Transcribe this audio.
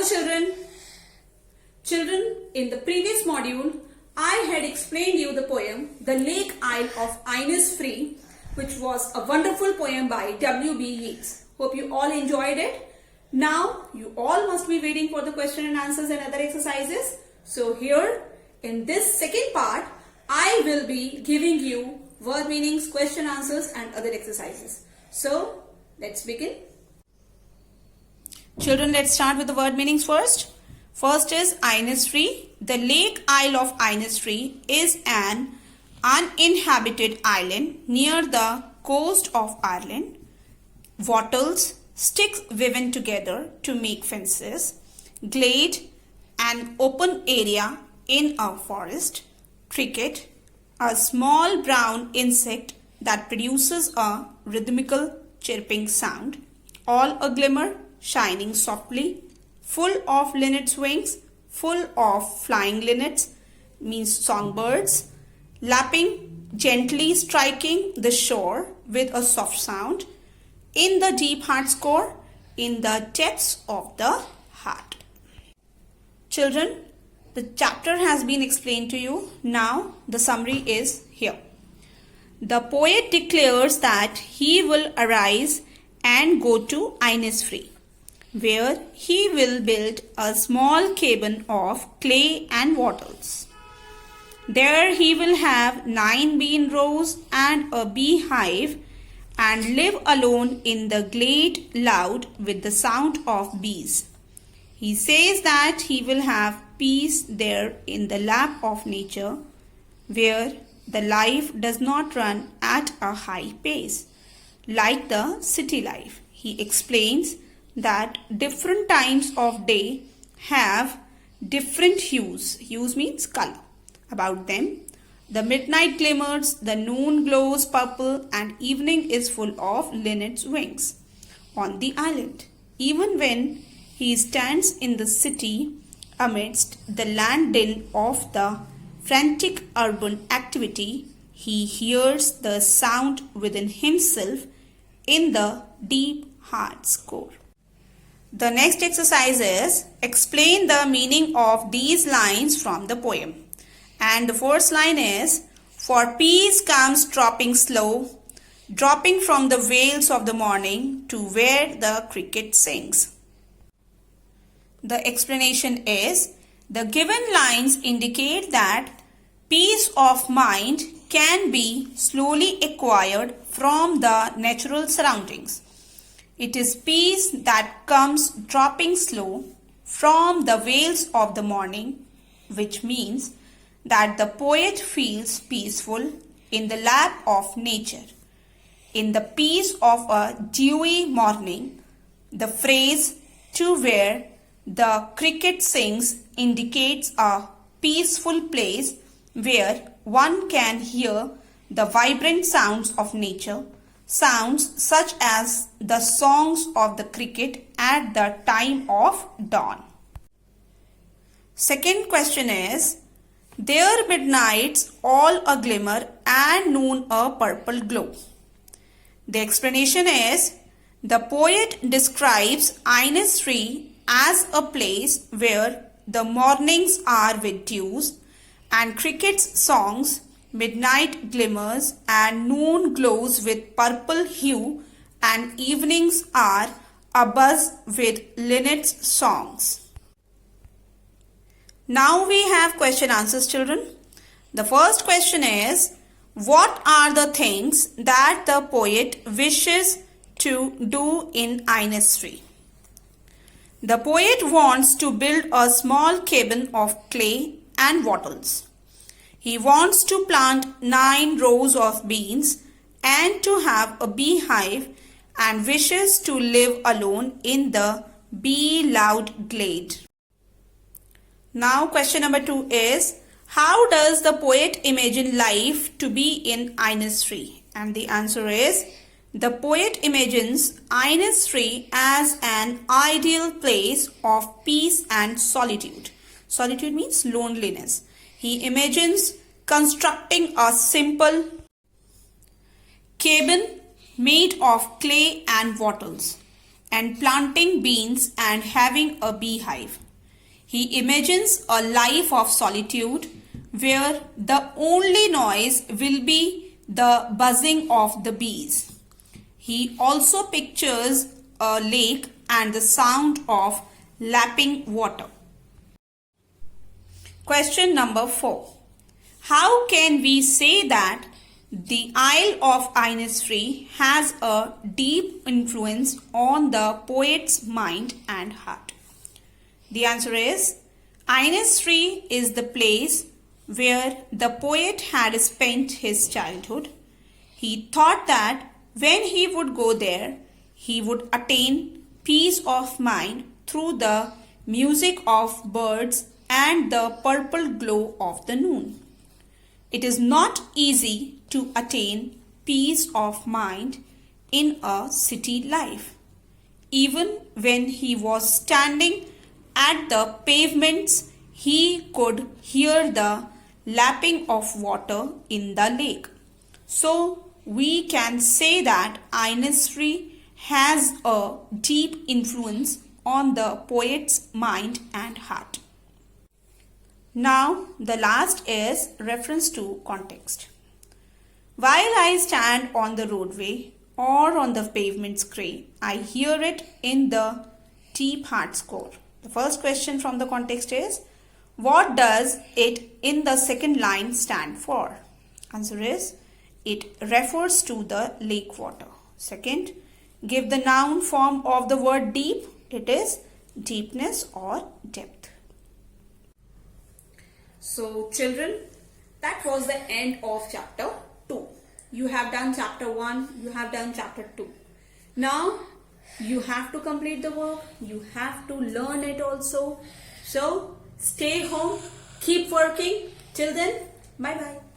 children. Children, in the previous module, I had explained you the poem The Lake Isle of Innisfree, which was a wonderful poem by W.B. Yeats. Hope you all enjoyed it. Now, you all must be waiting for the question and answers and other exercises. So here, in this second part, I will be giving you word meanings, question answers and other exercises. So, let's begin. Children, let's start with the word meanings first. First is Innisfree. The Lake Isle of Innisfree is an uninhabited island near the coast of Ireland. Wattles, sticks woven together to make fences. Glade, an open area in a forest. Cricket, a small brown insect that produces a rhythmical chirping sound. All a glimmer, shining softly. Full of linnets' wings, full of flying linnets, means songbirds. Lapping, gently striking the shore with a soft sound. In the deep heart score, in the depths of the heart. Children, the chapter has been explained to you. Now, the summary is here. The poet declares that he will arise and go to Innisfree, where he will build a small cabin of clay and wattles. There he will have 9 bean rows and a beehive and live alone in the glade loud with the sound of bees. He says that he will have peace there in the lap of nature, where the life does not run at a high pace, like the city life. He explains that different times of day have different hues. Hues means color about them. The midnight glimmers, the noon glows purple, and evening is full of linnets' wings on the island. Even when he stands in the city amidst the land din of the frantic urban activity, he hears the sound within himself in the deep heart's core. The next exercise is explain the meaning of these lines from the poem. And the first line is, for peace comes dropping slow, dropping from the vales of the morning to where the cricket sings. The explanation is, the given lines indicate that peace of mind can be slowly acquired from the natural surroundings. It is peace that comes dropping slow from the vales of the morning, which means that the poet feels peaceful in the lap of nature. In the peace of a dewy morning, the phrase to where the cricket sings indicates a peaceful place where one can hear the vibrant sounds of nature, sounds such as the songs of the cricket at the time of dawn. Second question is, there midnights all a glimmer and noon a purple glow. The explanation is, the poet describes Innisfree as a place where the mornings are with dews and cricket's songs, midnight glimmers and noon glows with purple hue, and evenings are abuzz with linnets' songs. Now we have question answers, children. The first question is, what are the things that the poet wishes to do in Innisfree? The poet wants to build a small cabin of clay and wattles. He wants to plant 9 rows of beans and to have a beehive, and wishes to live alone in the bee-loud glade. Now question number 2 is, how does the poet imagine life to be in Innisfree? And the answer is, the poet imagines Innisfree as an ideal place of peace and solitude. Solitude means loneliness. He imagines constructing a simple cabin made of clay and wattles, and planting beans and having a beehive. He imagines a life of solitude where the only noise will be the buzzing of the bees. He also pictures a lake and the sound of lapping water. Question number 4. How can we say that the Isle of Innisfree has a deep influence on the poet's mind and heart? The answer is, Innisfree is the place where the poet had spent his childhood. He thought that when he would go there, he would attain peace of mind through the music of birds and the purple glow of the noon. It is not easy to attain peace of mind in a city life. Even when he was standing at the pavements, he could hear the lapping of water in the lake. So, we can say that Innisfree has a deep influence on the poet's mind and heart. Now, the last is reference to context. While I stand on the roadway or on the pavement's gray, I hear it in the deep heart's core. The first question from the context is, what does it in the second line stand for? Answer is, it refers to the lake water. Second, give the noun form of the word deep. It is deepness or depth. So children, that was the end of chapter 2. You have done chapter 1, you have done chapter 2. Now you have to complete the work, you have to learn it also. So stay home, keep working. Till then, bye bye.